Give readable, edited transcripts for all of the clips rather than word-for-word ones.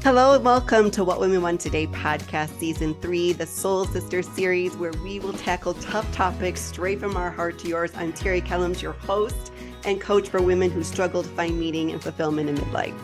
Hello and welcome to What Women Want Today podcast, season 3, the Soul Sister series, where we will tackle tough topics straight from our heart to yours. I'm Terry Kellums, your host and coach for women who struggle to find meaning and fulfillment in midlife.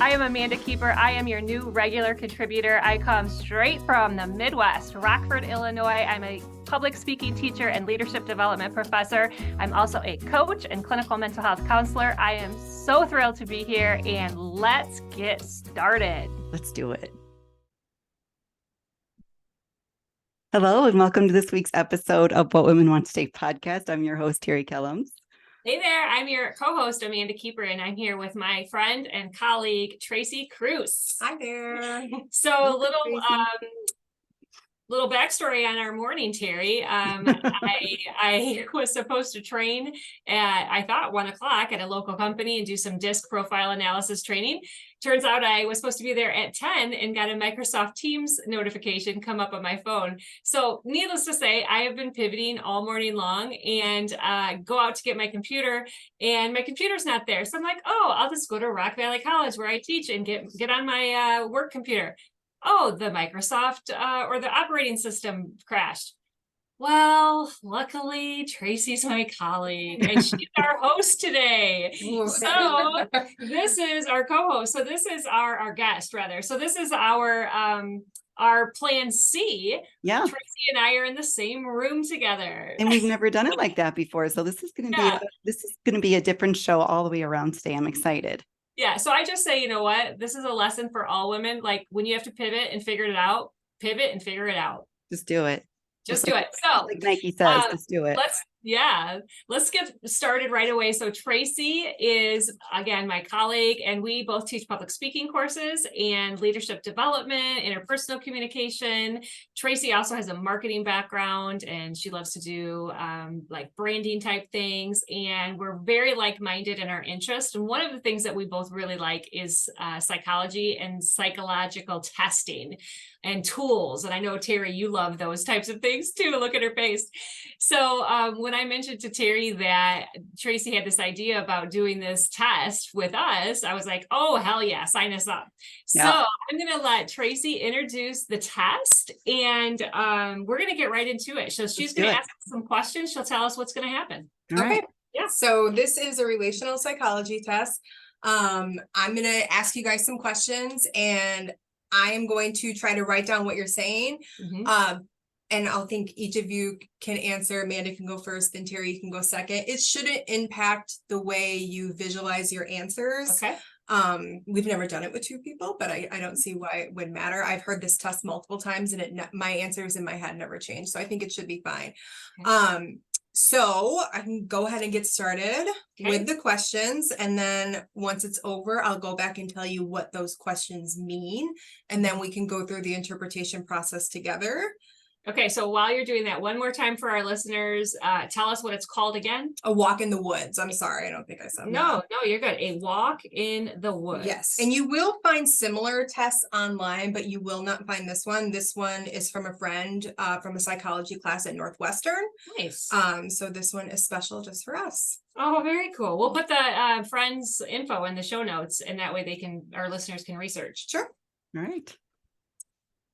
I am Amanda Keeper. I am your new regular contributor. I come straight from the Midwest, Rockford, Illinois. I'm a public speaking teacher and leadership development professor. I'm also a coach and clinical mental health counselor. I am so thrilled to be here, and let's get started. Let's do it. Hello and welcome to this week's episode of What Women Want Today podcast. I'm your host, Terry Kellums. Hey there, I'm your co-host, Amanda Keeper, and I'm here with my friend and colleague, Tracy Kruse. Hi there. So little backstory on our morning, Terry. I was supposed to train at, I thought, 1 o'clock at a local company and do some DISC profile analysis training. Turns out I was supposed to be there at 10 and got a Microsoft Teams notification come up on my phone. So needless to say, I have been pivoting all morning long and go out to get my computer, and my computer's not there. So I'm like, oh, I'll just go to Rock Valley College where I teach and get on my work computer. Oh, the Microsoft or the operating system crashed. Well, luckily, Tracy's my colleague and she's our host today. So this is our co-host. So this is our guest, rather. So this is our plan C. Yeah. Tracy and I are in the same room together. And we've never done it like that before. So this is going to be a different show all the way around today. I'm excited. Yeah. So I just say, you know what? This is a lesson for all women. Like when you have to pivot and figure it out, pivot and figure it out. Just do it. Just do it. So like Nike says, just do it. Let's get started right away. So Tracy is, again, my colleague, and we both teach public speaking courses and leadership development, interpersonal communication. Tracy also has a marketing background, and she loves to do like branding type things. And we're very like-minded in our interest. And one of the things that we both really like is psychology and psychological testing and tools. And I know, Terry, you love those types of things too. Look at her face. So when I mentioned to Terry that Tracy had this idea about doing this test with us, I was like, oh, hell yeah, sign us up. Yeah. So I'm going to let Tracy introduce the test, and we're going to get right into it. So she's going to ask us some questions. She'll tell us what's going to happen. All right. Yeah. So this is a relational psychology test. I'm going to ask you guys some questions, and I am going to try to write down what you're saying. Mm-hmm. And I'll think each of you can answer. Amanda can go first, then Terry can go second. It shouldn't impact the way you visualize your answers. Okay. We've never done it with two people, but I don't see why it would matter. I've heard this test multiple times, and my answers in my head never change. So I think it should be fine. Okay. So I can go ahead and get started with the questions. And then once it's over, I'll go back and tell you what those questions mean. And then we can go through the interpretation process together. Okay, so while you're doing that, one more time for our listeners, tell us what it's called again. A walk in the woods. I'm sorry, I don't think I said that. No, you're good. A walk in the woods. Yes, and you will find similar tests online, but you will not find this one. This one is from a friend from a psychology class at Northwestern. Nice. So this one is special just for us. Oh, very cool. We'll put the friends' info in the show notes, and that way our listeners can research. Sure. All right.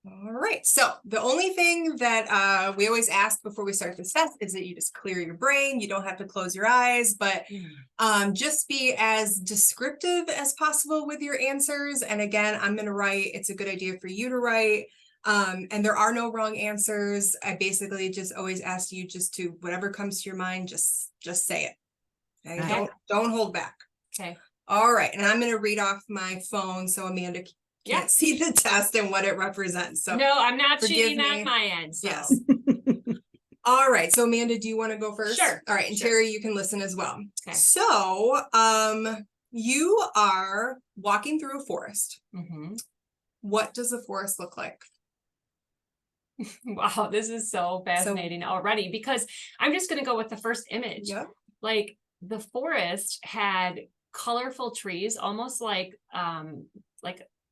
All right. So the only thing that we always ask before we start this test is that you just clear your brain. You don't have to close your eyes, but just be as descriptive as possible with your answers. And again, I'm going to write. It's a good idea for you to write. And there are no wrong answers. I basically just always ask you just to whatever comes to your mind, just say it. Okay? Okay. Don't hold back. Okay. All right. And I'm going to read off my phone so Amanda can't see the test and what it represents. So no, I'm not cheating on my end. So. Yes. All right. So Amanda, do you want to go first? Sure. All right. And sure. Terry, you can listen as well. Okay. So you are walking through a forest. Mm-hmm. What does a forest look like? Wow, this is so fascinating already, because I'm just going to go with the first image. Yeah. Like the forest had colorful trees, almost like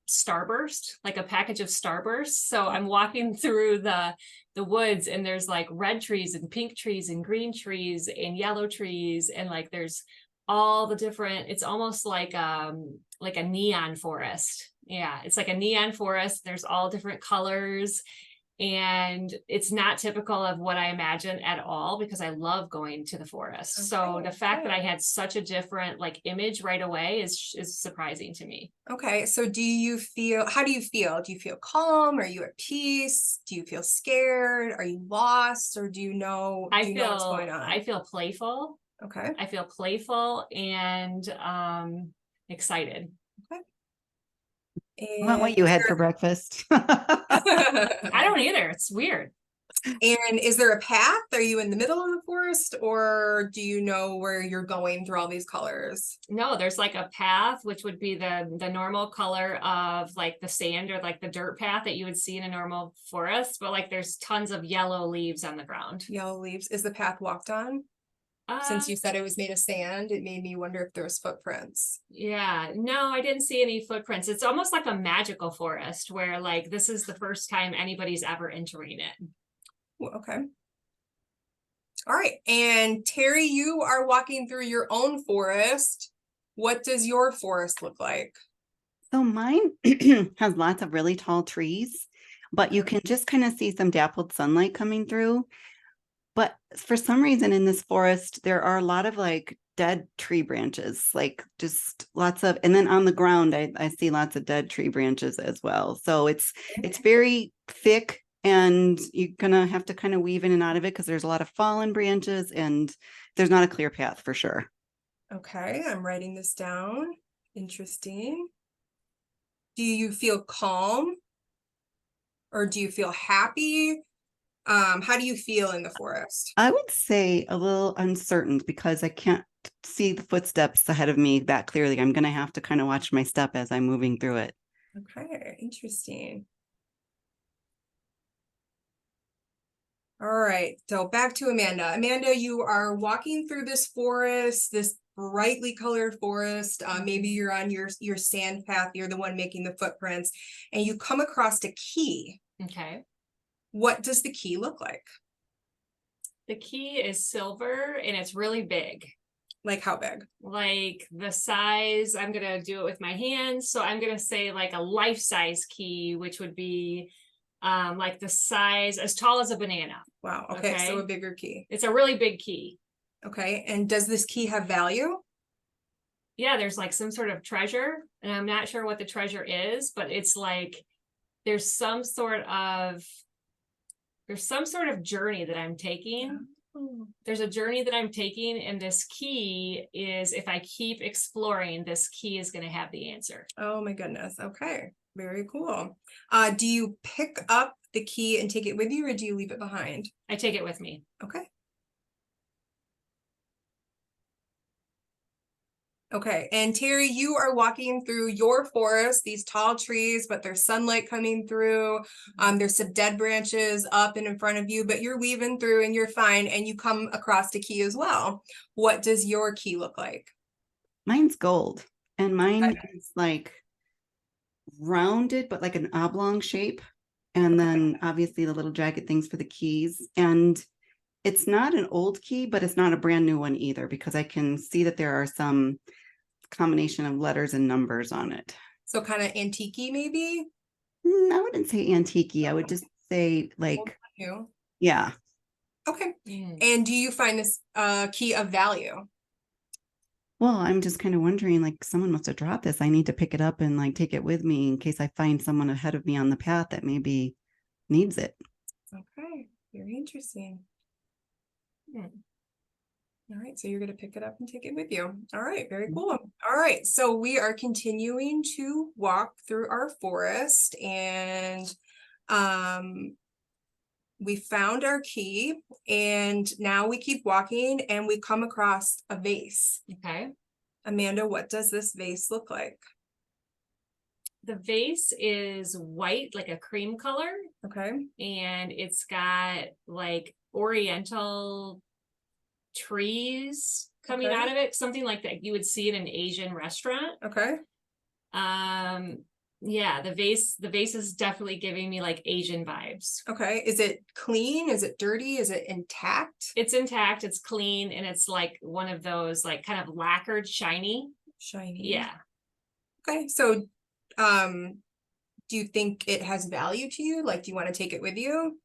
Starburst, like a package of Starburst. So I'm walking through the woods, and there's like red trees and pink trees and green trees and yellow trees, and like there's all the different, it's almost like a neon forest. Yeah, it's like a neon forest. There's all different colors. And it's not typical of what I imagine at all because I love going to the forest. So Okay, the fact that good. I had such a different like image right away is surprising to me. Okay, so how do you feel? Do you feel calm? Are you at peace? Do you feel scared? Are you lost? Or do you know what's going on? I feel playful. Okay. I feel playful and excited. Not what And you had for breakfast. I don't either. It's weird. and is there a path? Are you in the middle of the forest, or do you know where you're going through all these colors? No, there's like a path, which would be the normal color of like the sand or like the dirt path that you would see in a normal forest, but like there's tons of yellow leaves on the ground. Yellow leaves. Is the path walked on? Since you said it was made of sand, it made me wonder if there was footprints. Yeah, no, I didn't see any footprints. It's almost like a magical forest where like this is the first time anybody's ever entering it. Ooh, okay. All right. And Terry, you are walking through your own forest. What does your forest look like? So mine has lots of really tall trees, but you can just kind of see some dappled sunlight coming through. But for some reason in this forest, there are a lot of like dead tree branches, like just lots of, and then on the ground, I see lots of dead tree branches as well. So it's very thick, and you're gonna have to kind of weave in and out of it because there's a lot of fallen branches and there's not a clear path for sure. Okay, I'm writing this down. Interesting. Do you feel calm? Or do you feel happy? How do you feel in the forest? I would say a little uncertain because I can't see the footsteps ahead of me that clearly. I'm going to have to kind of watch my step as I'm moving through it. Okay, interesting. All right, so back to Amanda. Amanda, you are walking through this forest, this brightly colored forest. Maybe you're on your sand path. You're the one making the footprints, and you come across a key. Okay. What does the key look like? The key is silver and it's really big. Like how big? Like the size, I'm going to do it with my hands. So I'm going to say like a life-size key, which would be like the size as tall as a banana. Wow. Okay, so a bigger key. It's a really big key. Okay, and does this key have value? Yeah, there's like some sort of treasure, and I'm not sure what the treasure is, but it's like there's some sort of journey that I'm taking. There's a journey that I'm taking, and this key is, if I keep exploring, this key is going to have the answer. Oh my goodness. Okay, very cool. Do you pick up the key and take it with you, or do you leave it behind? I take it with me. Okay. Okay, and Terry, you are walking through your forest, these tall trees, but there's sunlight coming through. There's some dead branches up and in front of you, but you're weaving through and you're fine, and you come across a key as well. What does your key look like? Mine's gold, and mine is like rounded, but like an oblong shape. And then obviously the little jagged things for the keys. And it's not an old key, but it's not a brand new one either, because I can see that there are some combination of letters and numbers on it. So kind of antique-y maybe? I wouldn't say antique-y. I would just say like, yeah. Okay. And do you find this key of value? Well, I'm just kind of wondering, like, someone must have dropped this. I need to pick it up and like take it with me in case I find someone ahead of me on the path that maybe needs it. Okay, very interesting. All right, so you're going to pick it up and take it with you. All right, very cool. All right, so we are continuing to walk through our forest, and we found our key, and now we keep walking and we come across a vase. Okay. Amanda, what does this vase look like? The vase is white, like a cream color. Okay. And it's got like oriental trees coming out of it, something like that you would see in an Asian restaurant. Okay. Yeah, the vase is definitely giving me like Asian vibes. Okay. Is it clean? Is it dirty? Is it intact? It's intact, it's clean, and it's like one of those like kind of lacquered, shiny. Shiny. Yeah. Okay. So do you think it has value to you? Like, do you want to take it with you?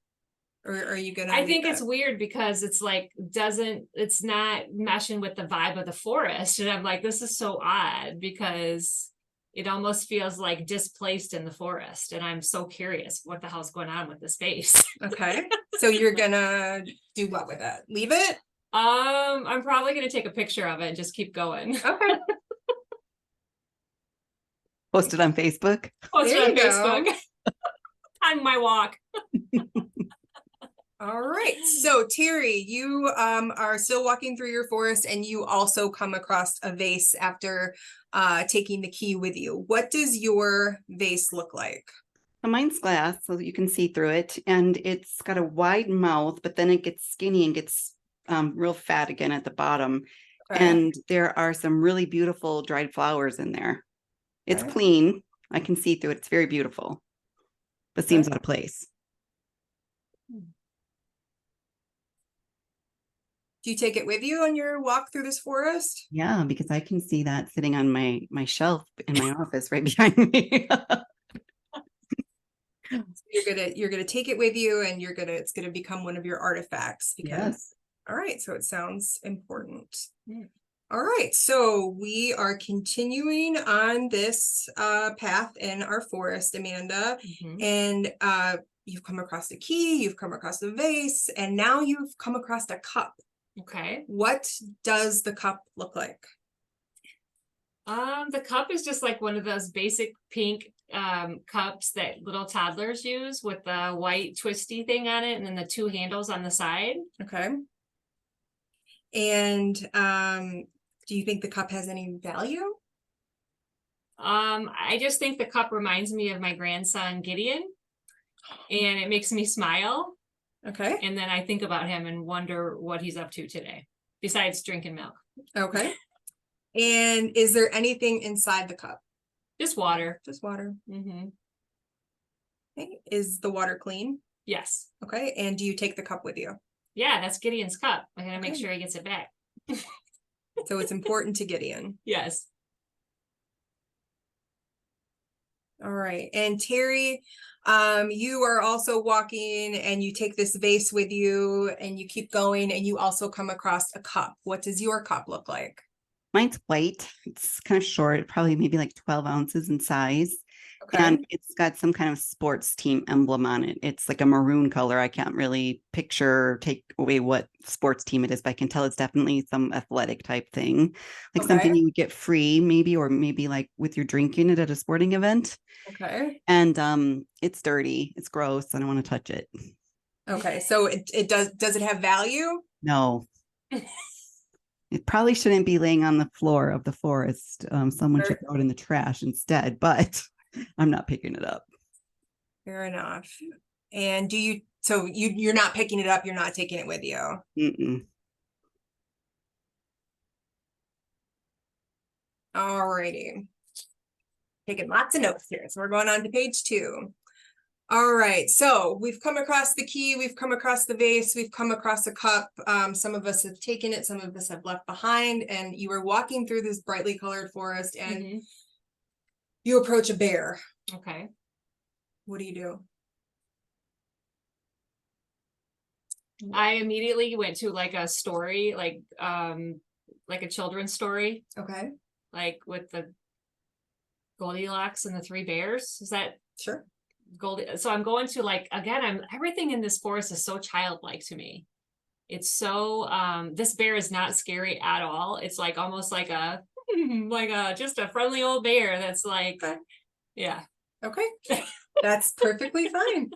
Or are you gonna? I think it's weird because it's like, it's not meshing with the vibe of the forest. And I'm like, this is so odd because it almost feels like displaced in the forest. And I'm so curious what the hell's going on with the space. Okay. So you're gonna do what with it? Leave it? I'm probably gonna take a picture of it and just keep going. Okay. Post it on Facebook. Post There it on you go. Facebook on my walk. All right. So Terry, you are still walking through your forest and you also come across a vase after taking the key with you. What does your vase look like? So mine's glass, so that you can see through it, and it's got a wide mouth, but then it gets skinny and gets real fat again at the bottom. Okay. And there are some really beautiful dried flowers in there. It's Okay. clean. I can see through it. It's very beautiful, but seems Okay. out of place. Do you take it with you on your walk through this forest? Yeah, because I can see that sitting on my shelf in my office right behind me. You're gonna take it with you and it's gonna become one of your artifacts because Yes. all right, so it sounds important. Yeah. All right, so we are continuing on this path in our forest, Amanda, Mhm. and you've come across the key, you've come across the vase, and now you've come across a cup. Okay. What does the cup look like? The cup is just like one of those basic pink cups that little toddlers use with the white twisty thing on it and then the two handles on the side. Okay. And do you think the cup has any value? I just think the cup reminds me of my grandson Gideon, and it makes me smile. Okay. And then I think about him and wonder what he's up to today, besides drinking milk. Okay. And is there anything inside the cup? Just water. Just water. Mm-hmm. Okay. Is the water clean? Yes. Okay. And do you take the cup with you? Yeah, that's Gideon's cup. I gotta make Okay. sure he gets it back. So it's important to Gideon. Yes. All right. And Terry, you are also walking and you take this vase with you and you keep going and you also come across a cup. What does your cup look like? Mine's white. It's kind of short, probably maybe like 12 ounces in size. Okay. And it's got some kind of sports team emblem on it. It's like a maroon color. I can't really take away what sports team it is, but I can tell it's definitely some athletic type thing, like Okay. something you would get free maybe, or maybe like with your drinking it at a sporting event. Okay. And it's dirty. It's gross. I don't want to touch it. Okay. So it does it have value? No. It probably shouldn't be laying on the floor of the forest. Someone should throw it in the trash instead, but I'm not picking it up. Fair enough. And you're not picking it up, you're not taking it with you. Mm-mm. All righty. Taking lots of notes here. So we're going on to page 2. All right. So we've come across the key, we've come across the vase, we've come across a cup. Some of us have taken it, some of us have left behind, and you were walking through this brightly colored forest and Mhm. you approach a bear. Okay. What do you do? I immediately went to like a story, like a children's story, Okay. like with the Goldilocks and the 3 bears. Is that Sure. So I'm going to like, again, everything in this forest is so childlike to me. It's so this bear is not scary at all. It's like almost like a just a friendly old bear that's like, Okay. yeah. Okay. That's perfectly fine.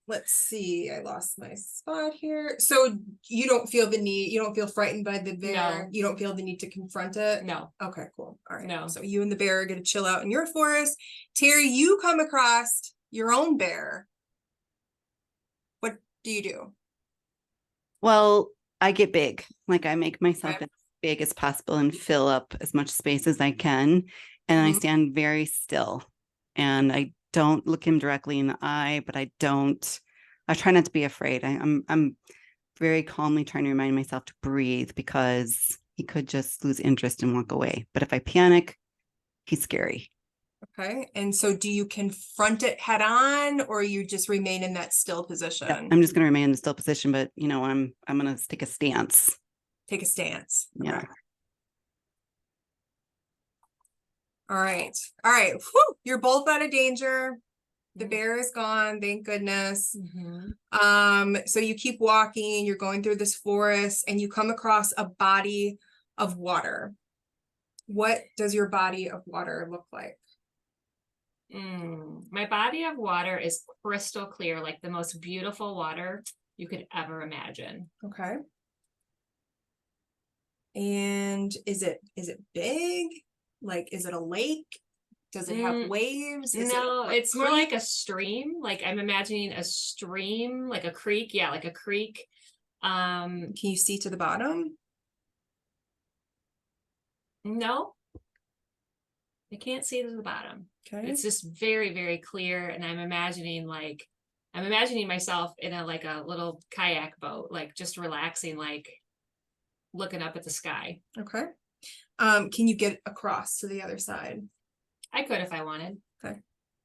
Let's see. I lost my spot here. So you don't feel frightened by the bear. No. You don't feel the need to confront it. No. Okay, cool. All right. No. So you and the bear are gonna chill out in your forest. Terry, you come across your own bear. What do you do? Well, I get big. Like I make myself Okay. as big as possible and fill up as much space as I can. And I Mhm. stand very still. And I don't look him directly in the eye, but I try not to be afraid. I'm very calmly trying to remind myself to breathe because he could just lose interest and walk away. But if I panic, he's scary. Okay. And so do you confront it head on, or you just remain in that still Yeah, position? I'm just going to remain in the still position, but I'm going to take a stance. Take a stance. Yeah. Okay. All right. All right. Whew. You're both out of danger. The bear is gone, thank goodness. So you keep walking, you're going through this forest, and you come across a body of water. What does your body of water look like? My body of water is crystal clear, like the most beautiful water you could ever imagine. Okay. And is it big? Like, is it a lake? Does it have waves? Is No, it it's more like a stream. Like I'm imagining a stream, like a creek. Yeah, like a creek. Can you see to the bottom? No, I can't see to the bottom. Okay. It's just very, very clear. And I'm imagining myself in a little kayak boat, like just relaxing, like looking up at the sky. Okay. Can you get across to the other side? I could if I wanted. Okay.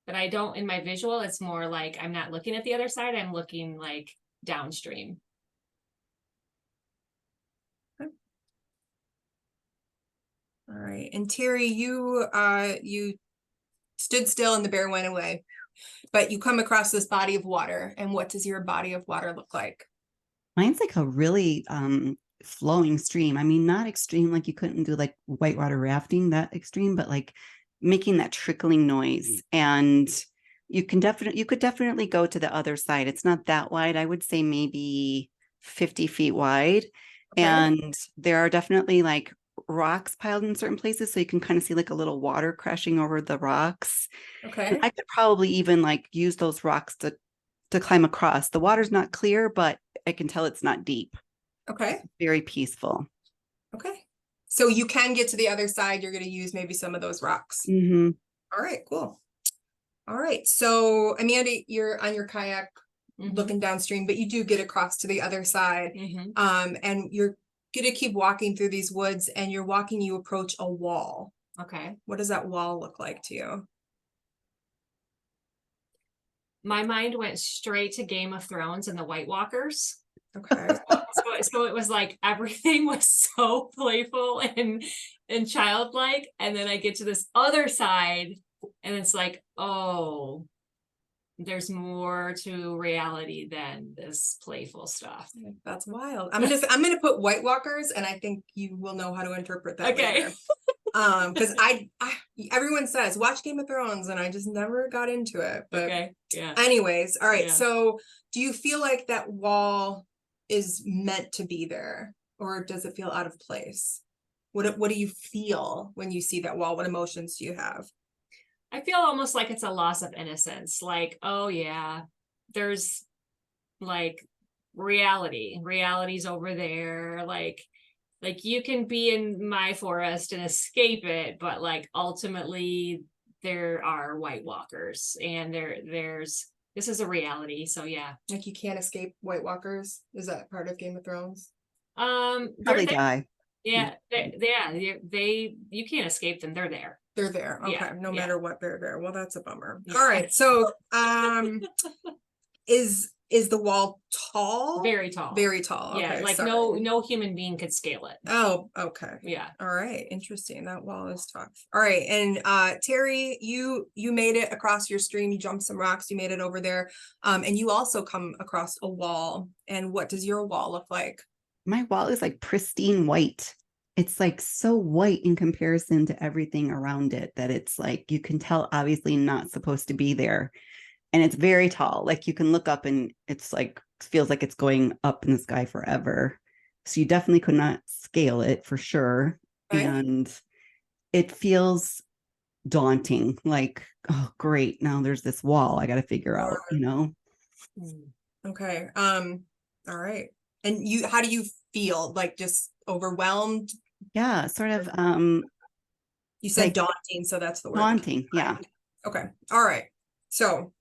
But I don't in my visual. It's more like I'm not looking at the other side. I'm looking like downstream. Okay. All right. And Terry, you stood still and the bear went away. But you come across this body of water. And what does your body of water look like? Mine's like a really flowing stream. I mean, not extreme, like you couldn't do like whitewater rafting that extreme, but like making that trickling noise. And you could definitely go to the other side. It's not that wide. I would say maybe 50 feet wide. Okay. And there are definitely like rocks piled in certain places. So you can kind of see like a little water crashing over the rocks. Okay. And I could probably even like use those rocks to climb across. The water's not clear, but I can tell it's not deep. Okay. Very peaceful. Okay. So you can get to the other side. You're going to use maybe some of those rocks. Mm-hmm. All right, cool. All right. So Amanda, you're on your kayak looking downstream, but you do get across to the other side. And you're going to keep walking through these woods, and you approach a wall. Okay. What does that wall look like to you? My mind went straight to Game of Thrones and the White Walkers. Okay. So it was like everything was so playful and childlike. And then I get to this other side and it's like, oh, there's more to reality than this playful stuff. That's wild. I'm gonna put White Walkers, and I think you will know how to interpret that later. Because everyone says watch Game of Thrones, and I just never got into it. But yeah. Anyways, all right. Yeah. So do you feel like that wall is meant to be there, or does it feel out of place? What do you feel when you see that wall? What emotions do you have? I feel almost like it's a loss of innocence. Like, oh yeah, there's like reality's over there. Like you can be in my forest and escape it, but like ultimately there are White Walkers, and this is a reality. So yeah. Like you can't escape White Walkers. Is that part of Game of Thrones? Probably die. Yeah, they you can't escape them. They're there. They're there. Okay. Yeah, No matter what, they're there. Well, that's a bummer. Yeah. All right. So is the wall tall? Very tall. Very tall. Yeah, Okay, like sorry. no human being could scale it. Oh, okay. Yeah. All right. Interesting. That wall is tough. All right. And Terry, you made it across your stream. You jumped some rocks. You made it over there. And you also come across a wall. And what does your wall look like? My wall is like pristine white. It's like so white in comparison to everything around it that it's like you can tell obviously not supposed to be there. And it's very tall. Like you can look up and it's like feels like it's going up in the sky forever. So you definitely could not scale it for sure. Okay. And it feels daunting. Like, oh great, now there's this wall I got to figure out, Okay. All right. And how do you feel? Like just overwhelmed? Yeah, sort of. You said like, daunting, so that's the word. Daunting, yeah. Okay. All right. So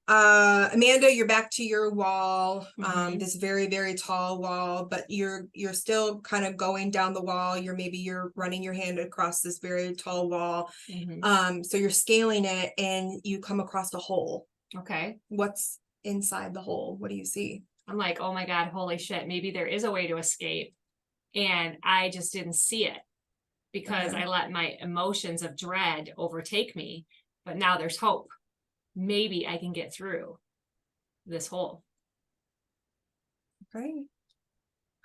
Amanda, you're back to your wall, Mhm. this very, very tall wall, but you're still kind of going down the wall. You're running your hand across this very tall wall. Mhm. So you're scaling it and you come across a hole. Okay. What's inside the hole? What do you see? I'm like, oh my God, holy shit, maybe there is a way to escape. And I just didn't see it because Okay. I let my emotions of dread overtake me. But now there's hope. Maybe I can get through this hole. Okay.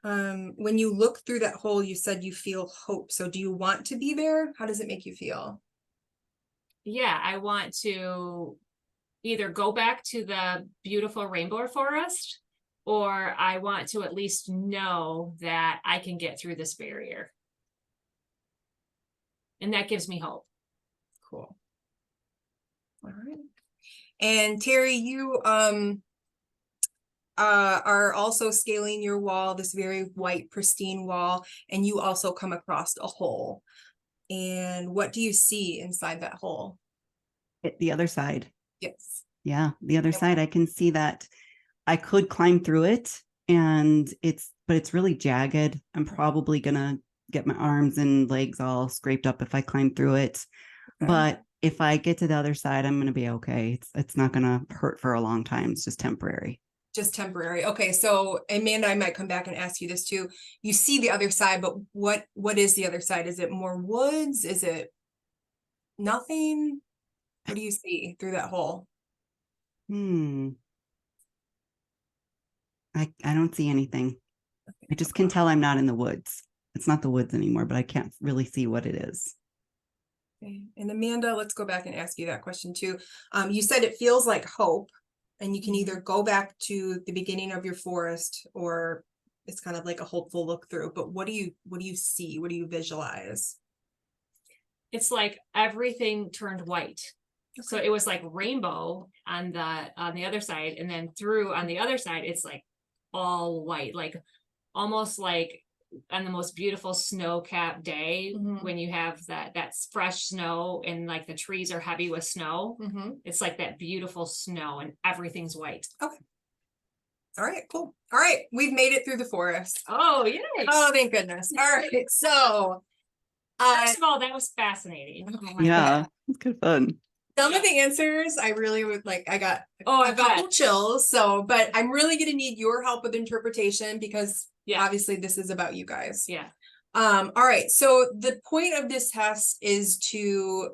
When you look through that hole, you said you feel hope. So do you want to be there? How does it make you feel? Yeah, I want to either go back to the beautiful rainbow forest, or I want to at least know that I can get through this barrier. And that gives me hope. Cool. All right. And Terry, you are also scaling your wall, this very white, pristine wall, and you also come across a hole. And what do you see inside that hole? The other side. Yes. Yeah, the other side. I can see that I could climb through it, but it's really jagged. I'm probably gonna get my arms and legs all scraped up if I climb through it. Okay. But if I get to the other side, I'm gonna be okay. It's not gonna hurt for a long time. It's just temporary. Just temporary. Okay, so Amanda, I might come back and ask you this too. You see the other side, but what is the other side? Is it more woods? Is it nothing? What do you see through that hole? I don't see anything. I just can tell I'm not in the woods. It's not the woods anymore, but I can't really see what it is. Okay. And Amanda, let's go back and ask you that question too. You said it feels like hope, and you can either go back to the beginning of your forest, or it's kind of like a hopeful look through. But what do you see? What do you visualize? It's like everything turned white. So it was like rainbow on the other side, and then through on the other side, it's like all white, like almost like on the most beautiful snow-capped day when you have that's fresh snow and like the trees are heavy with snow. It's like that beautiful snow and everything's white. Okay. All right, cool. All right, we've made it through the forest. Oh, yes. Oh, thank goodness. All right, so first of all, that was fascinating. Yeah, it's good fun. some of the answers I really would like. I got I a couple bet. chills. So, but I'm really going to need your help with interpretation because Yeah. obviously this is about you guys. Yeah. All right. So the point of this test is to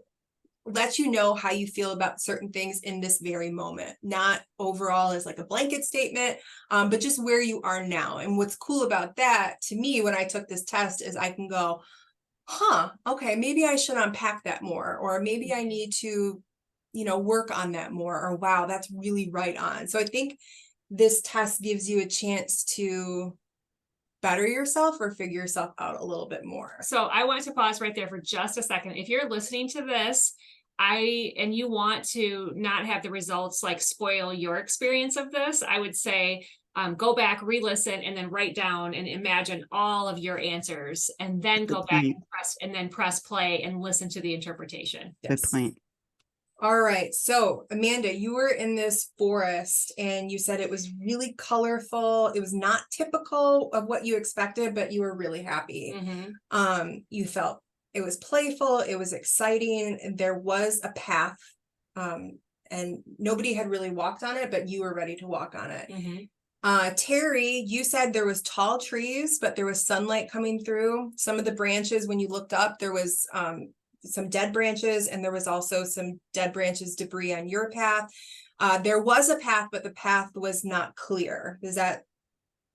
let you know how you feel about certain things in this very moment, not overall as like a blanket statement, but just where you are now. And what's cool about that to me when I took this test is I can go, okay, maybe I should unpack that more, or maybe I need to, work on that more, or wow, that's really right on. So I think this test gives you a chance to better yourself or figure yourself out a little bit more. So I want to pause right there for just a second. If you're listening to this, and you want to not have the results like spoil your experience of this, I would say go back, re-listen, and then write down and imagine all of your answers, and then go back and press play and listen to the interpretation. Good point. All right. So Amanda, you were in this forest and you said it was really colorful. It was not typical of what you expected, but you were really happy. You felt it was playful. It was exciting. There was a path, and nobody had really walked on it, but you were ready to walk on it. Terry, you said there was tall trees, but there was sunlight coming through. Some of the branches, when you looked up, there was some dead branches, and there was also some dead branches debris on your path. There was a path, but the path was not clear. Is that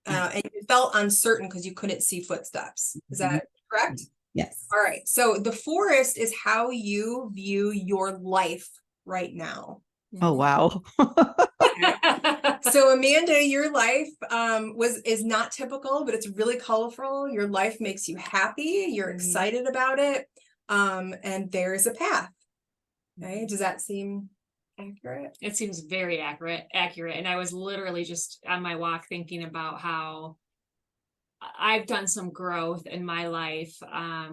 and it felt uncertain because you couldn't see footsteps. Is that correct? Yes. All right. So the forest is how you view your life right now. Oh, wow. So Amanda, your life is not typical, but it's really colorful. Your life makes you happy. You're excited about it. And there's a path. Okay. Does that seem accurate? It seems very accurate. And I was literally just on my walk thinking about how I've done some growth in my life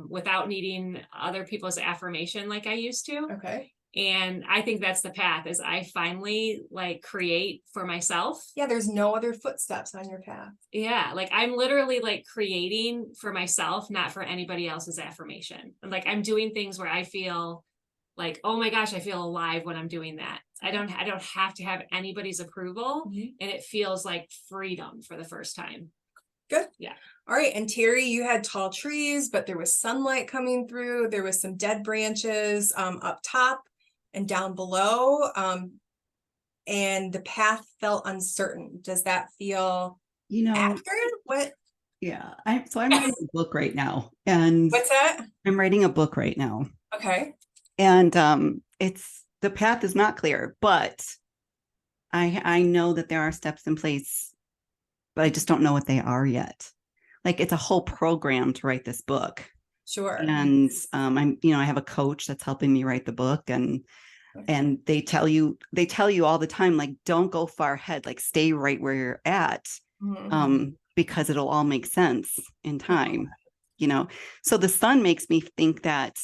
without needing other people's affirmation like I used to. Okay. And I think that's the path, is I finally like create for myself. Yeah, there's no other footsteps on your path. Yeah, like I'm literally like creating for myself, not for anybody else's affirmation. And like I'm doing things where I feel like, oh my gosh, I feel alive when I'm doing that. I don't have to have anybody's approval, and it feels like freedom for the first time. Good. Yeah. All right. And Terry, you had tall trees, but there was sunlight coming through. There was some dead branches up top and down below. And the path felt uncertain. Does that feel accurate? What? Yeah. I'm writing a book right now. And What's that? I'm writing a book right now. Okay. And the path is not clear, but I know that there are steps in place, but I just don't know what they are yet. Like it's a whole program to write this book. Sure. And I have a coach that's helping me write the book, and they tell you all the time, like, don't go far ahead, like stay right where you're at, because it'll all make sense in time, So the sun makes me think that,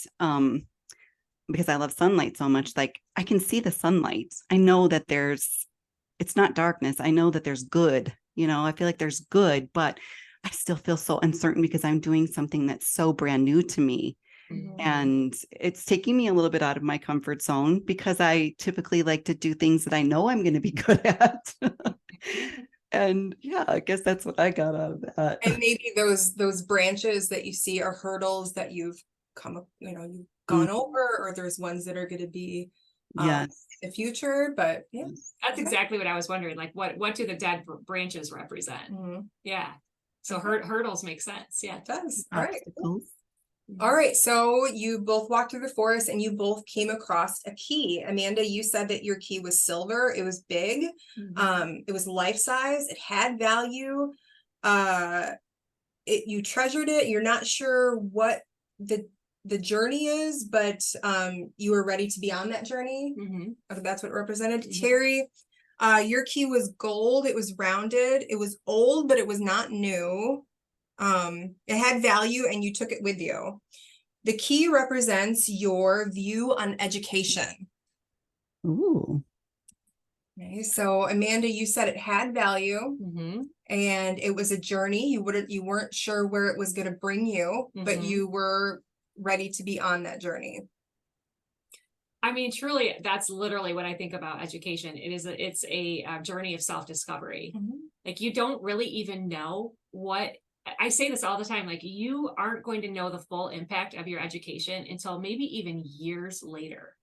because I love sunlight so much, like I can see the sunlight. I know that it's not darkness. I know that there's good, I feel like there's good, but I still feel so uncertain because I'm doing something that's so brand new to me. And it's taking me a little bit out of my comfort zone, because I typically like to do things that I know I'm going to be good at. And yeah, I guess that's what I got out of that. And maybe those branches that you see are hurdles that you've you've gone over, or there's ones that are going to be in the future. But yeah, that's exactly what I was wondering. Like, what do the dead branches represent? Yeah. So hurdles make sense. Yeah, it does. All right. All right. So you both walked through the forest and you both came across a key. Amanda, you said that your key was silver. It was big. It was life size. It had value. You treasured it. You're not sure what the journey is, but you were ready to be on that journey. That's what it represented. Terry, your key was gold. It was rounded. It was old, but it was not new. It had value and you took it with you. The key represents your view on education. Ooh. Okay, so Amanda, you said it had value and it was a journey. You weren't sure where it was going to bring you, but you were ready to be on that journey. I mean, truly, that's literally what I think about education. It's a journey of self-discovery. Like you don't really even know what. I say this all the time, like you aren't going to know the full impact of your education until maybe even years later.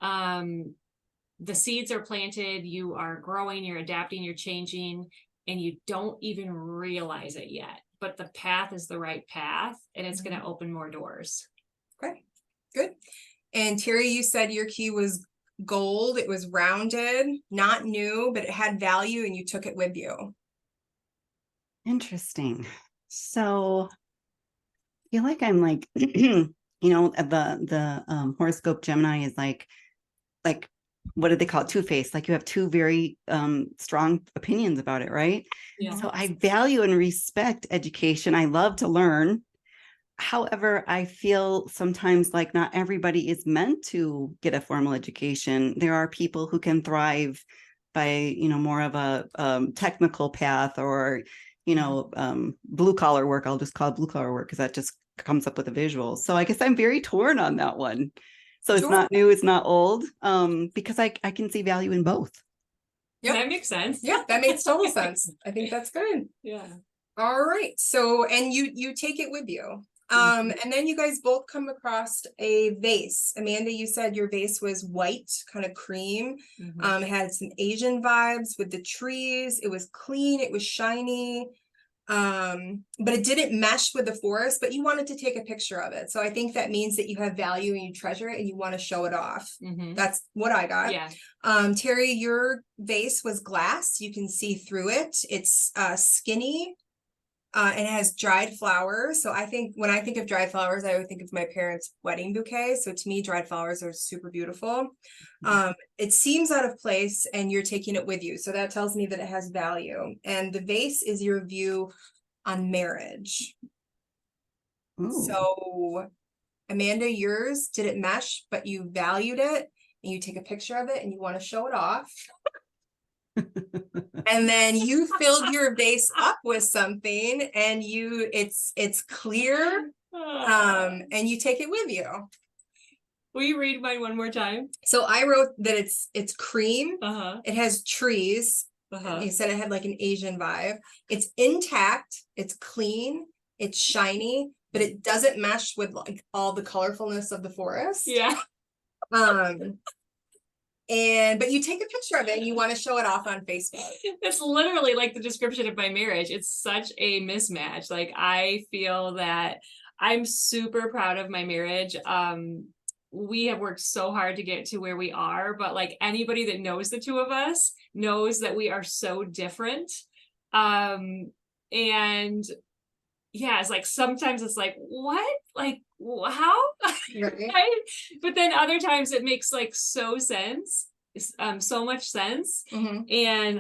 The seeds are planted, you are growing, you're adapting, you're changing, and you don't even realize it yet. But the path is the right path, and it's going to open more doors. Okay, good. And Terry, you said your key was gold. It was rounded, not new, but it had value and you took it with you. Interesting. So I feel like I'm like, the horoscope Gemini is like, what do they call it? Two-faced. Like you have two very strong opinions about it, right? Yeah. So I value and respect education. I love to learn. However, I feel sometimes like not everybody is meant to get a formal education. There are people who can thrive by, more of a technical path, or blue collar work. I'll just call it blue collar work because that just comes up with a visual. So I guess I'm very torn on that one. So it's not new, it's not old, because I can see value in both. Yeah, that makes sense. Yeah, that makes total sense. I think that's good. Yeah. All right. So, and you take it with you. And then you guys both come across a vase. Amanda, you said your vase was white, kind of cream. It had some Asian vibes with the trees. It was clean. It was shiny. But it didn't mesh with the forest, but you wanted to take a picture of it. So I think that means that you have value and you treasure it and you want to show it off. That's what I got. Yeah. Terry, your vase was glass. You can see through it. It's skinny. And it has dried flowers. So when I think of dried flowers, I would think of my parents' wedding bouquet. So to me, dried flowers are super beautiful. It seems out of place and you're taking it with you. So that tells me that it has value. And the vase is your view on marriage. Ooh. So Amanda, yours, did it mesh, but you valued it and you take a picture of it and you want to show it off. And then you filled your vase up with something and it's clear. And you take it with you. Will you read mine one more time? So I wrote that it's cream. Uh-huh. It has trees. Uh-huh. You said it had like an Asian vibe. It's intact. It's clean. It's shiny, but it doesn't mesh with like all the colorfulness of the forest. Yeah. But you take a picture of it and you want to show it off on Facebook. It's literally like the description of my marriage. It's such a mismatch. Like, I feel that I'm super proud of my marriage. We have worked so hard to get to where we are, but like anybody that knows the two of us knows that we are so different. And yeah, it's like, sometimes it's like, what? Like, how? Right? But then other times it makes like so much sense. And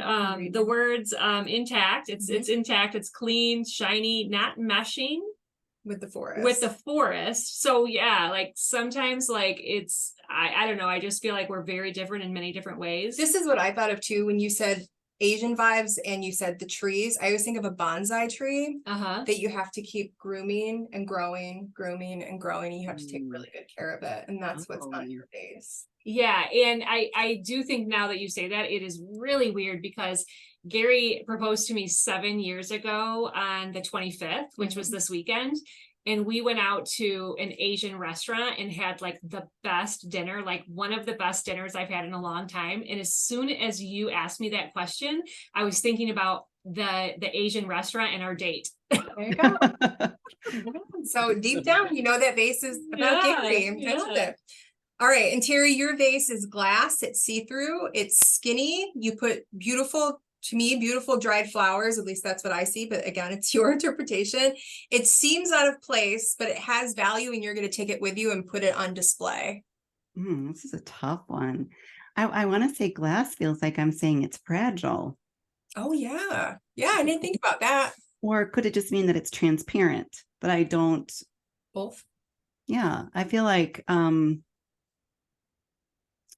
the words intact, it's intact, it's clean, shiny, not meshing with the forest. So yeah, like sometimes like it's I don't know, I just feel like we're very different in many different ways. This is what I thought of too when you said Asian vibes and you said the trees. I always think of a bonsai tree that you have to keep grooming and growing, and you have to take really good care of it. And that's what's on your face. Yeah. And I do think now that you say that, it is really weird because Gary proposed to me 7 years ago on the 25th, which was this weekend. And we went out to an Asian restaurant and had like the best dinner, like one of the best dinners I've had in a long time. And as soon as you asked me that question, I was thinking about the Asian restaurant and our date. There you go. So deep down, you know that vase is about Gary. I love it. All right. And Terry, your vase is glass. It's see-through. It's skinny. You put beautiful dried flowers. At least that's what I see. But again, it's your interpretation. It seems out of place, but it has value and you're going to take it with you and put it on display. This is a tough one. I want to say glass feels like I'm saying it's fragile. Oh, yeah. Yeah, I didn't think about that. Or could it just mean that it's transparent? But I don't. Both. Yeah, I feel like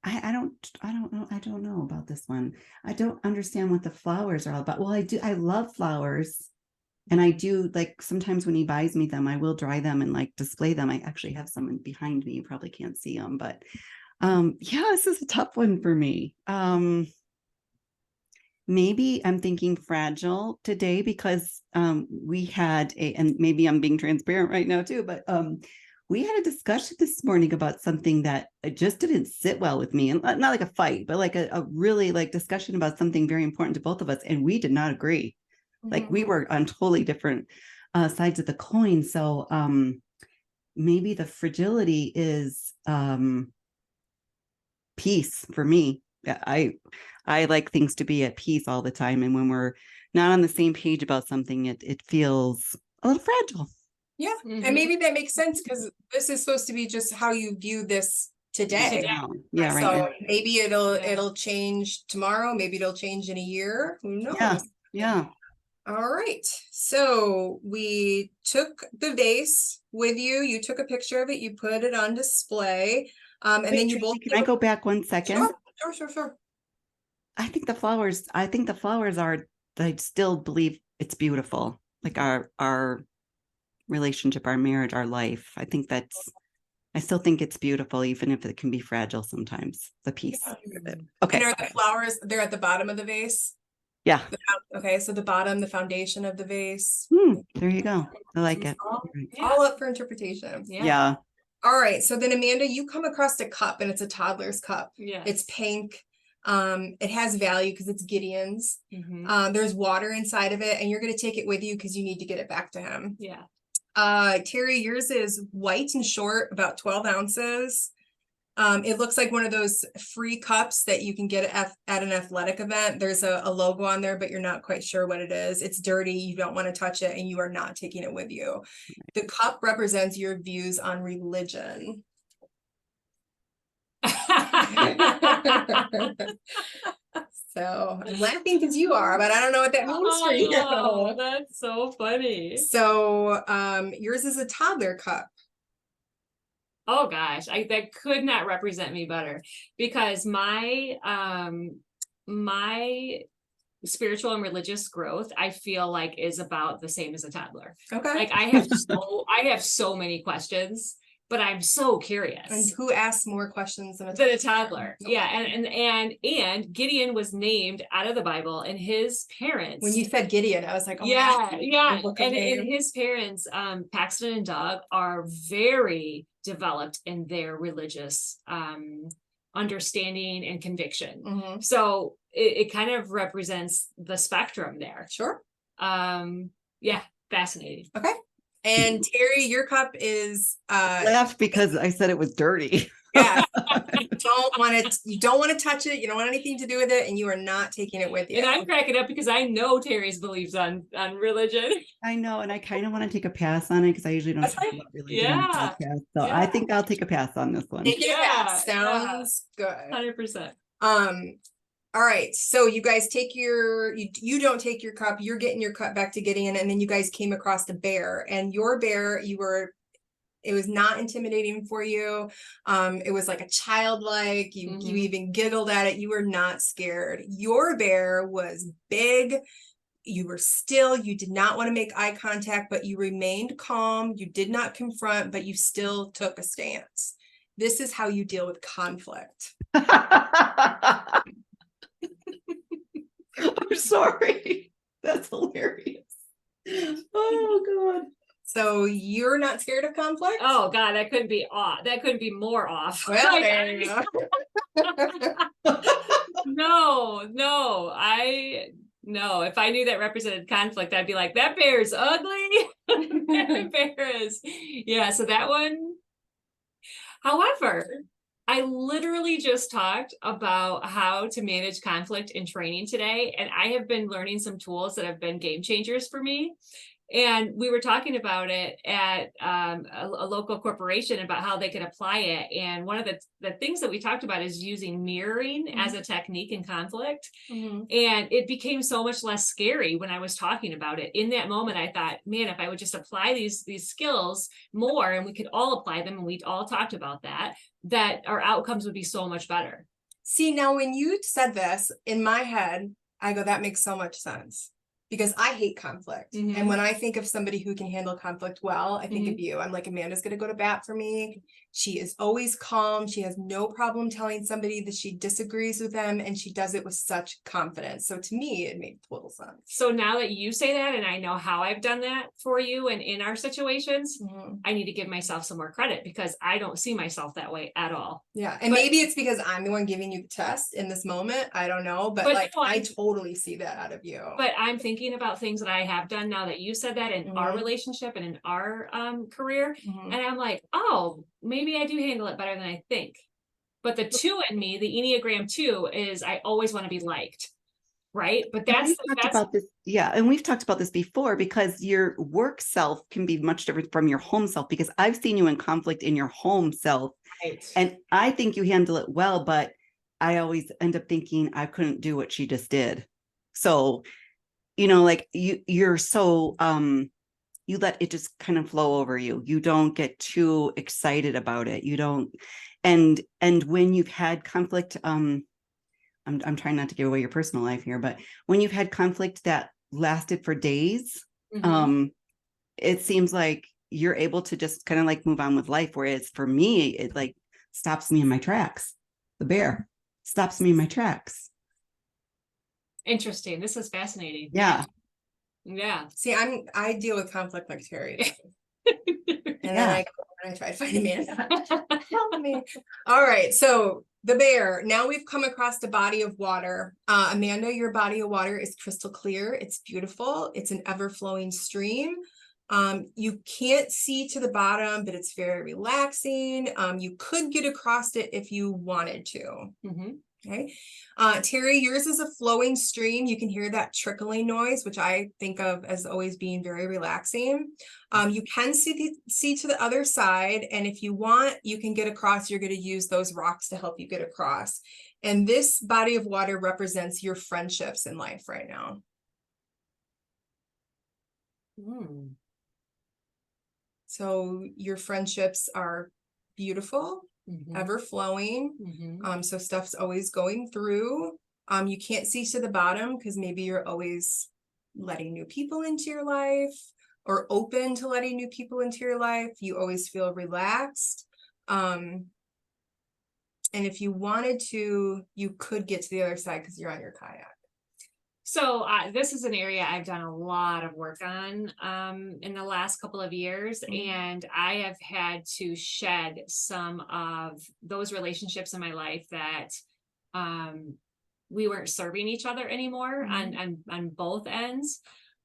I don't know about this one. I don't understand what the flowers are all about. Well, I love flowers. And I do, like, sometimes when he buys me them, I will dry them and like display them. I actually have some behind me. You probably can't see them, but yeah, this is a tough one for me. Maybe I'm thinking fragile today because we had and maybe I'm being transparent right now too, but we had a discussion this morning about something that just didn't sit well with me, and not like a fight, but like a really like discussion about something very important to both of us. And we did not agree. Like we were on totally different sides of the coin. So maybe the fragility is peace for me. I like things to be at peace all the time. And when we're not on the same page about something, it feels a little fragile. Yeah. And maybe that makes sense because this is supposed to be just how you view this today. Yeah. So right. maybe it'll change tomorrow. Maybe it'll change in a year. Who knows? Yeah. All right. So we took the vase with you. You took a picture of it. You put it on display. And then you both. Can I go back 1 second? Sure. I think the flowers are, I still believe it's beautiful. Like our relationship, our marriage, our life. I still think it's beautiful, even if it can be fragile sometimes. The piece. Yeah. Okay. And are the flowers, they're at the bottom of the vase? Yeah. Okay. So the foundation of the vase. There you go. I like it. All up for interpretation. Yeah. All right. So then Amanda, you come across a cup and it's a toddler's cup. Yeah. It's pink. It has value because it's Gideon's. There's water inside of it and you're going to take it with you because you need to get it back to him. Yeah. Terry, yours is white and short, about 12 ounces. It looks like one of those free cups that you can get at an athletic event. There's a logo on there, but you're not quite sure what it is. It's dirty. You don't want to touch it and you are not taking it with you. The cup represents your views on religion. So I'm laughing because you are, but I don't know what that means for you. Oh, that's so funny. So yours is a toddler cup. Oh gosh, that could not represent me better, because my spiritual and religious growth, I feel like, is about the same as a toddler. Okay. Like I have so many questions, but I'm so And curious. who asks more questions than a Than toddler? a toddler. Yeah. And Gideon was named out of the Bible, and his parents. When you said Gideon, I was like, oh, Yeah. book of And name. his parents, Paxton and Doug, are very developed in their religious understanding and conviction. Mhm. So it kind of represents the spectrum there. Sure. Yeah, fascinating. Okay. And Terry, your cup is Laughed because I said it was dirty. yeah. You don't want to touch it. You don't want anything to do with it, and you are not taking it with you. And I'm cracking up because I know Terry's beliefs on religion. I know, and I kind of want to take a pass on it because I usually don't That's talk fine. about religion on the Yeah. podcast. So I think I'll take a pass on this one. Taking a pass. Yeah. Sounds good. 100%. All right. So you guys take you don't take your cup, you're getting your cup back to Gideon, and then you guys came across a bear, and your bear, it was not intimidating for you. It was like a childlike, you even giggled at it. You were not scared. Your bear was big. You were still, you did not want to make eye contact, but you remained calm. You did not confront, but you still took a stance. This is how you deal with conflict. I'm sorry. That's hilarious. Oh God. So you're not scared of conflict? Oh God, that couldn't be off. That couldn't be more off. Well, there you go. No, if I knew that represented conflict, I'd be like, that bear is ugly. That bear is, yeah. So that one, however, I literally just talked about how to manage conflict in training today, and I have been learning some tools that have been game changers for me. And we were talking about it at a local corporation about how they could apply it. And one of the things that we talked about is using mirroring as a technique in conflict. And it became so much less scary when I was talking about it. In that moment, I thought, man, if I would just apply these skills more, and we could all apply them, and we all talked about that our outcomes would be so much better. See, now when you said this, in my head, I go, that makes so much sense. Because I hate conflict. And when I think of somebody who can handle conflict well, I think of you. I'm like, Amanda's going to go to bat for me. She is always calm. She has no problem telling somebody that she disagrees with them, and she does it with such confidence. So to me, it made total sense. So now that you say that, and I know how I've done that for you and in our situations, I need to give myself some more credit, because I don't see myself that way at all. Yeah. And maybe it's because I'm the one giving you the test in this moment. I don't know. But like, I totally see that out of you. But I'm thinking about things that I have done now that you said that in our relationship and in our career. And I'm like, oh, maybe I do handle it better than I think. But the 2 in me, the Enneagram 2, is I always want to be liked. Right. But that's about this. Yeah. And we've talked about this before, because your work self can be much different from your home self, because I've seen you in conflict in your home self. Right. And I think you handle it well, but I always end up thinking I couldn't do what she just did. So, like you're so, you let it just kind of flow over you. You don't get too excited about it. You don't. And when you've had conflict, I'm trying not to give away your personal life here, but when you've had conflict that lasted for days, it seems like you're able to just kind of like move on with life. Whereas for me, it like stops me in my tracks. The bear stops me in my tracks. Interesting. This is fascinating. Yeah. Yeah. See, I deal with conflict like Terry. And then I try to find Amanda. Help me. All right. So the bear. Now we've come across a body of water. Amanda, your body of water is crystal clear. It's beautiful. It's an ever-flowing stream. You can't see to the bottom, but it's very relaxing. You could get across it if you wanted to. Okay. Terry, yours is a flowing stream. You can hear that trickling noise, which I think of as always being very relaxing. You can see to the other side. And if you want, you can get across. You're going to use those rocks to help you get across. And this body of water represents your friendships in life right now. So your friendships are beautiful, ever flowing. So stuff's always going through. You can't see to the bottom because maybe you're always letting new people into your life or open to letting new people into your life. You always feel relaxed. And if you wanted to, you could get to the other side because you're on your kayak. So this is an area I've done a lot of work on in the last couple of years, and I have had to shed some of those relationships in my life that we weren't serving each other anymore on both ends.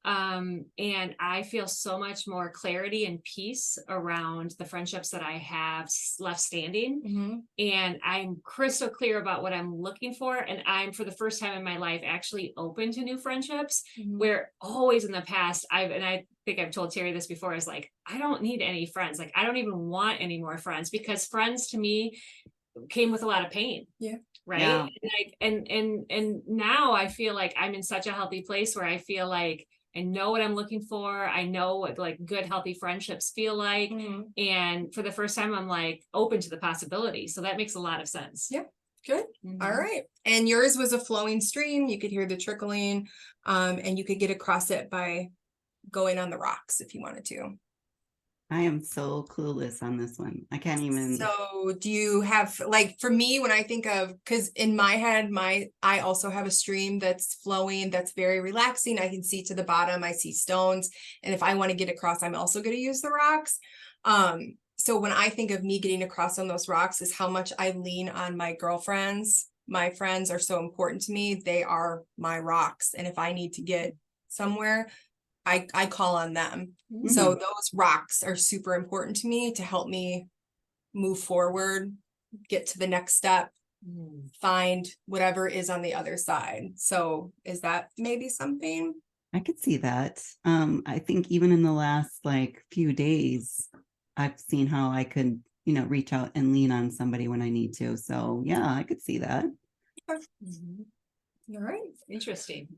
And I feel so much more clarity and peace around the friendships that I have left standing. And I'm crystal clear about what I'm looking for. And I'm, for the first time in my life, actually open to new friendships, where always in the past, I think I've told Terry this before, is like, I don't need any friends. Like, I don't even want any more friends, because friends to me came with a lot of pain. Right. Yeah. And now I feel like I'm in such a healthy place where I feel like I know what I'm looking for. I know what like good, healthy friendships feel like. And for the first time, I'm like open to the possibility. So that makes a lot of sense. Yeah. Good. All right. And yours was a flowing stream. You could hear the trickling, and you could get across it by going on the rocks if you wanted to. I am so clueless on this one. I can't even. So do you have, like, for me, when I think of, because in my head, I also have a stream that's flowing, that's very relaxing. I can see to the bottom, I see stones. And if I want to get across, I'm also going to use the rocks. So when I think of me getting across on those rocks is how much I lean on my girlfriends. My friends are so important to me. They are my rocks. And if I need to get somewhere, I call on them. So those rocks are super important to me to help me move forward, get to the next step, find whatever is on the other side. So is that maybe something? I could see that. I think even in the last like few days, I've seen how I could, reach out and lean on somebody when I need to. So yeah, I could see that. All right. Interesting.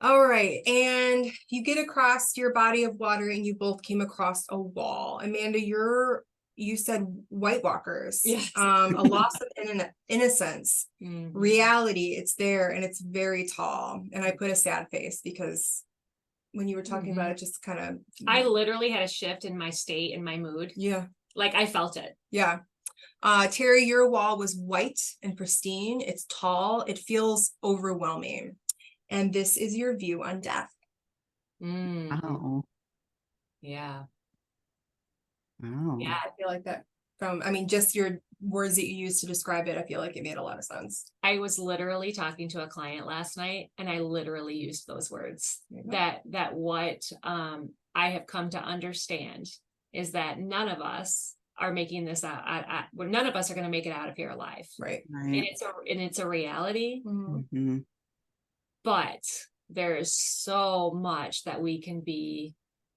All right. And you get across your body of water and you both came across a wall. Amanda, you said White Walkers. Yes. A loss of innocence. Reality, it's there and it's very tall. And I put a sad face because when you were talking about it, just kind of. I literally had a shift in my state and my mood. Yeah. Like I felt it. Yeah. Terry, your wall was white and pristine. It's tall. It feels overwhelming. And this is your view on death. Oh. Yeah. Oh. Yeah, I feel like that just your words that you used to describe it, I feel like it made a lot of sense. I was literally talking to a client last night and I literally used those words. That what I have come to understand is that none of us are making this out. None of us are going to make it out of here alive. Right. And it's a reality. But there is so much that we can be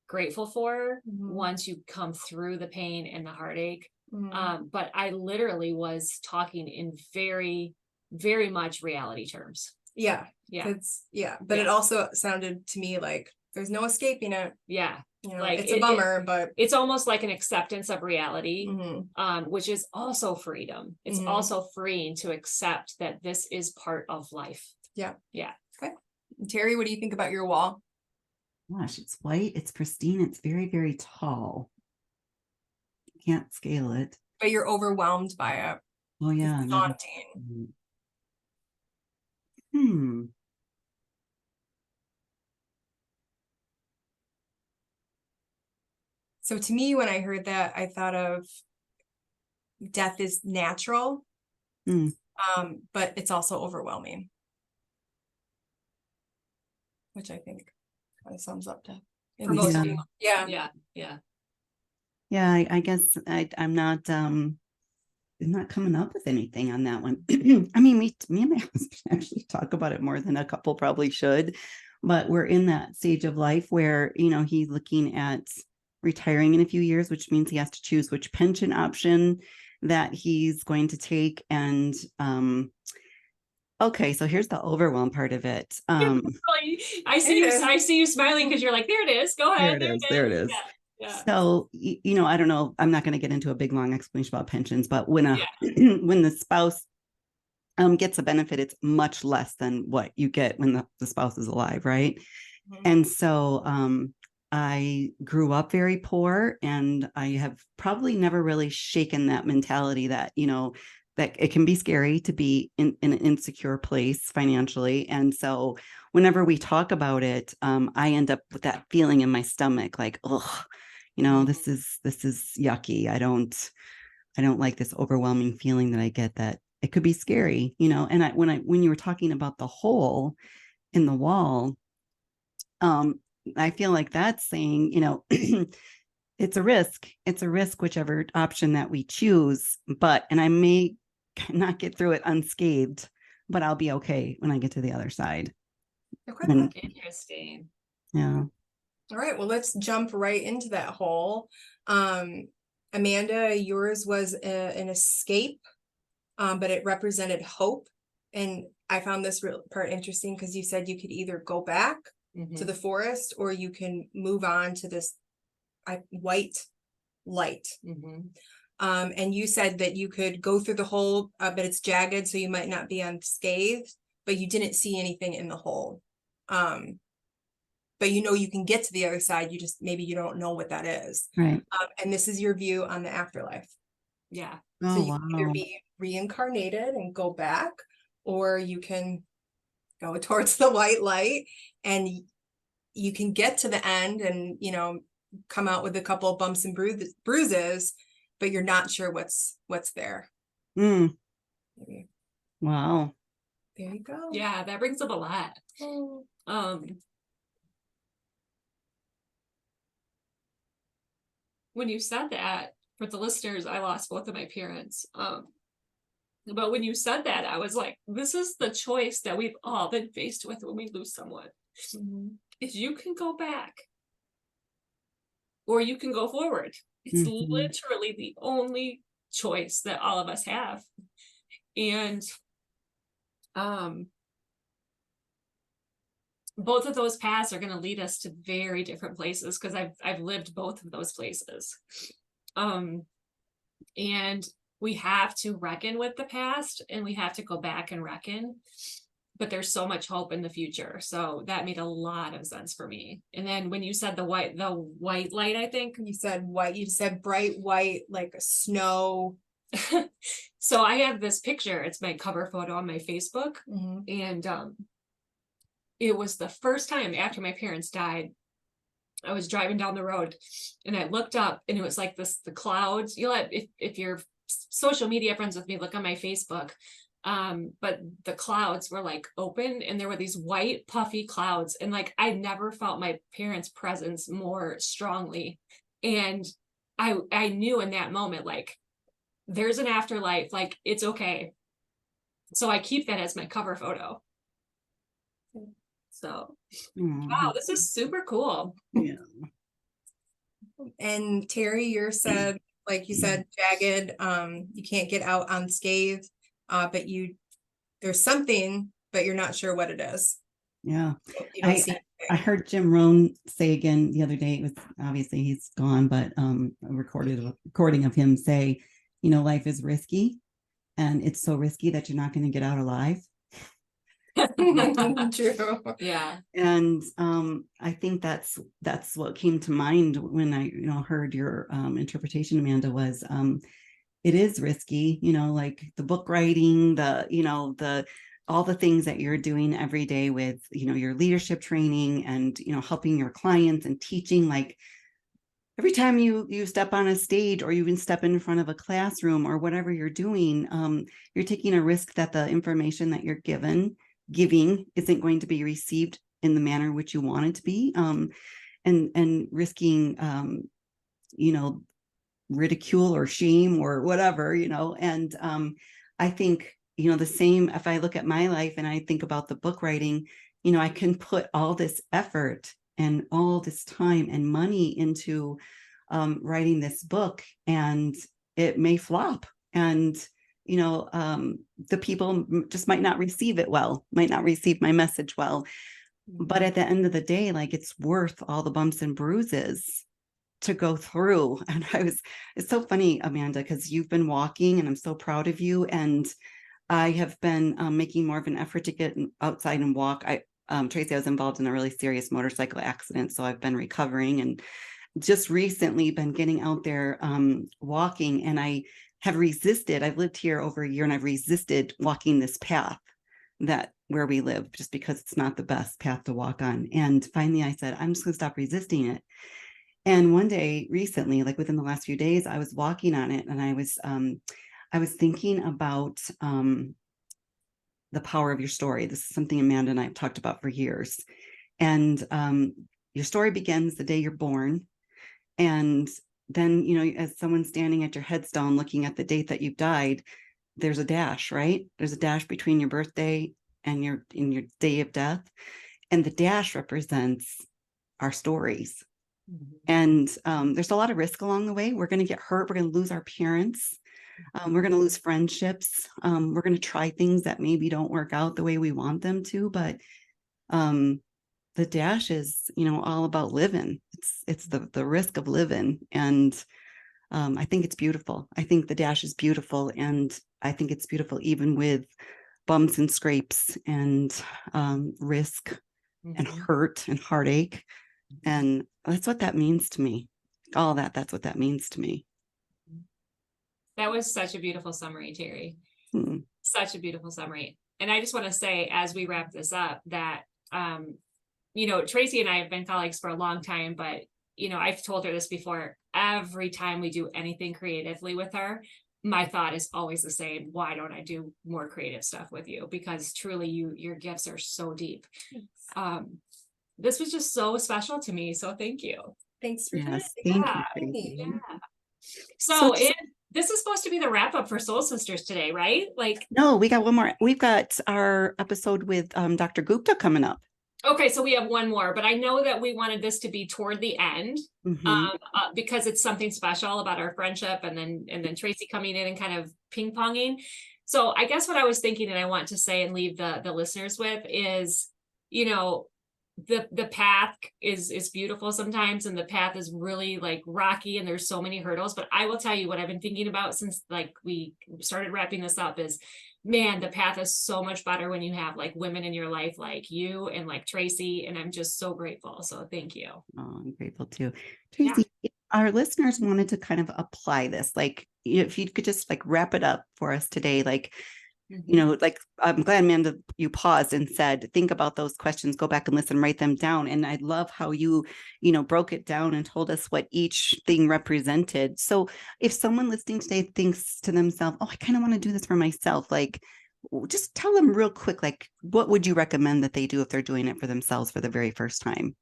grateful for once you come through the pain and the heartache. But I literally was talking in very, very much reality terms. Yeah. But it also sounded to me like there's no escaping it. Yeah. Like it's a bummer, but it's almost like an acceptance of reality, which is also freedom. It's also freeing to accept that this is part of life. Yeah. Yeah. Okay. Terry, what do you think about your wall? Gosh, it's white, it's pristine, it's very, very tall. Can't scale it. But you're overwhelmed by it. Oh yeah. It's daunting. So to me, when I heard that, I thought of death is natural, but it's also overwhelming. Which I think kind of sums up death. Yeah. I guess I'm not coming up with anything on that one. I mean, me and my husband actually talk about it more than a couple probably should, but we're in that stage of life where, he's looking at retiring in a few years, which means he has to choose which pension option that he's going to take. And, okay, so here's the overwhelm part of it. I see you smiling because you're like, there it is. Go ahead. There it is. Yeah. So, I don't know, I'm not going to get into a big long explanation about pensions, but when when the spouse gets a benefit, it's much less than what you get when the spouse is alive, right? Mhm. And so I grew up very poor, and I have probably never really shaken that mentality that, that it can be scary to be in an insecure place financially. And so whenever we talk about it, I end up with that feeling in my stomach, like, oh, this is yucky. I don't like this overwhelming feeling that I get, that it could be scary, and when you were talking about the hole in the wall, I feel like that's saying, it's a risk. It's a risk, whichever option that we choose. And I may not get through it unscathed, but I'll be okay when I get to the other side. Okay. And, Interesting. yeah. All right, well, let's jump right into that hole. Amanda, yours was an escape, but it represented hope. And I found this part interesting because you said you could either go back to the forest, or you can move on to this white light. And you said that you could go through the hole, but it's jagged, so you might not be unscathed, but you didn't see anything in the hole. But you can get to the other side. You just, maybe you don't know what that is. Right. And this is your view on the afterlife. Yeah. Oh, So you wow. can either be reincarnated and go back, or you can go towards the white light, and you can get to the end and, come out with a couple of bumps and bruises, but you're not sure what's there. Mm. Maybe. Wow. There you go. Yeah, that brings up a lot. When you said that, for the listeners, I lost both of my parents. But when you said that, I was like, this is the choice that we've all been faced with when we lose someone. Is you can go back, or you can go forward. It's literally the only choice that all of us have. And both of those paths are going to lead us to very different places, because I've lived both of those places. And we have to reckon with the past, and we have to go back and reckon, but there's so much hope in the future. So that made a lot of sense for me. And then when you said the white light, I think you said white, you said bright white, like snow. So I have this picture, it's my cover photo on my Facebook. And it was the first time after my parents died. I was driving down the road, and I looked up, and it was like the clouds. You'll have, if you're social media friends with me, look on my Facebook. But the clouds were like open, and there were these white puffy clouds, and like I never felt my parents' presence more strongly. And I knew in that moment, like, there's an afterlife, like it's okay. So I keep that as my cover photo. So wow, this is super cool. Yeah. And Terry, yours said, like you said, jagged, you can't get out unscathed, but there's something, but you're not sure what it is. Yeah. You don't see I heard Jim Rohn say again the other day, it was obviously he's gone, but a recording of him say, life is risky, and it's so risky that you're not going to get out alive. True. Yeah. And I think that's what came to mind when I heard your interpretation, Amanda, was it is risky, like the book writing, the all the things that you're doing every day with your leadership training, and helping your clients and teaching. Like every time you step on a stage, or you even step in front of a classroom, or whatever you're doing, you're taking a risk that the information that you're giving isn't going to be received in the manner which you want it to be, and risking ridicule or shame or whatever, and I think the same. If I look at my life and I think about the book writing, I can put all this effort and all this time and money into writing this book, and it may flop, and the people just might not receive it well, might not receive my message well. But at the end of the day, like, it's worth all the bumps and bruises to go through. And it's so funny, Amanda, because you've been walking and I'm so proud of you. And I have been making more of an effort to get outside and walk. Tracy, I was involved in a really serious motorcycle accident, so I've been recovering and just recently been getting out there walking, and I have resisted. I've lived here over a year and I've resisted walking this path where we live, just because it's not the best path to walk on. And finally I said, I'm just gonna stop resisting it. And one day recently, like within the last few days, I was walking on it and I was thinking about the power of your story. This is something Amanda and I have talked about for years. And your story begins the day you're born. And then, as someone standing at your headstone looking at the date that you've died, there's a dash, right? There's a dash between your birthday and your day of death. And the dash represents our stories. And there's a lot of risk along the way. We're going to get hurt. We're going to lose our parents. We're going to lose friendships. We're going to try things that maybe don't work out the way we want them to. But the dash is, all about living. It's the risk of living. And I think it's beautiful. I think the dash is beautiful. And I think it's beautiful even with bumps and scrapes and risk and hurt and heartache. And that's what that means to me. All that's what that means to me. That was such a beautiful summary, Terry. Such a beautiful summary. And I just want to say, as we wrap this up, that, Tracy and I have been colleagues for a long time, but, I've told her this before, every time we do anything creatively with her, my thought is always the same. Why don't I do more creative stuff with you? Because truly your gifts are so deep. This was just so special to me. So thank you. Thanks for Yes, doing thank you. Yeah. So this is supposed to be the wrap up for Soul Sisters today, right? No, we got one more. We've got our episode with Dr. Gupta coming up. Okay, so we have one more, but I know that we wanted this to be toward the end because it's something special about our friendship, and then Tracy coming in and kind of ping ponging. So I guess what I was thinking, and I want to say and leave the listeners with is, the path is beautiful sometimes, and the path is really rocky, and there's so many hurdles. But I will tell you what I've been thinking about since we started wrapping this up is, man, the path is so much better when you have women in your life like you and like Tracy, and I'm just so grateful. So thank you. Oh, I'm grateful too. Tracy, our listeners wanted to kind of apply this, if you could just wrap it up for us today, I'm glad, Amanda, you paused and said, think about those questions, go back and listen, write them down. And I love how you broke it down and told us what each thing represented. So if someone listening today thinks to themselves, oh, I kind of want to do this for myself, just tell them real quick, what would you recommend that they do if they're doing it for themselves for the very first time?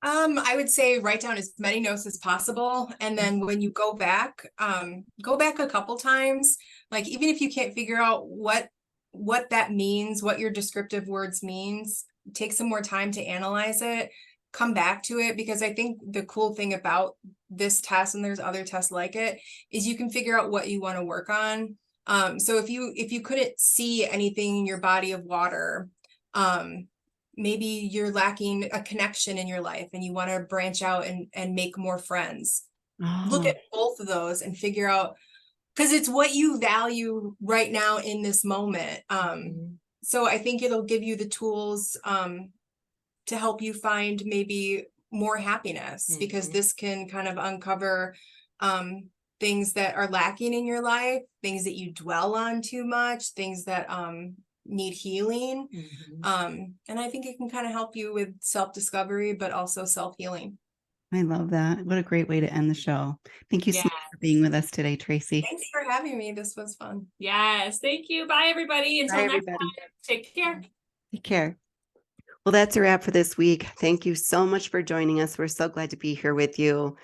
I would say write down as many notes as possible. And then when you go back a couple times, even if you can't figure out what that means, what your descriptive words means, take some more time to analyze it, come back to it. Because I think the cool thing about this test, and there's other tests like it, is you can figure out what you want to work on. So if you couldn't see anything in your body of water, maybe you're lacking a connection in your life and you want to branch out and make more friends. Look at both of those and figure out, because it's what you value right now in this moment. So I think it'll give you the tools to help you find maybe more happiness, because this can kind of uncover things that are lacking in your life, things that you dwell on too much, things that need healing. And I think it can kind of help you with self-discovery, but also self-healing. I love that. What a great way to end the show. Thank you so much for being with us today, Tracy. Thanks for having me. This was fun. Yes. Thank you. Bye, everybody. Until next time. Take care. Take care. Well, that's a wrap for this week. Thank you so much for joining us. We're so glad to be here with you.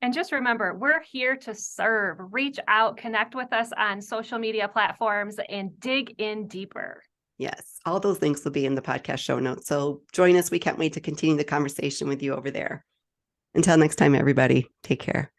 And just remember, we're here to serve. Reach out, connect with us on social media platforms, and dig in deeper. Yes, all those links will be in the podcast show notes. So join us. We can't wait to continue the conversation with you over there. Until next time, everybody, take care.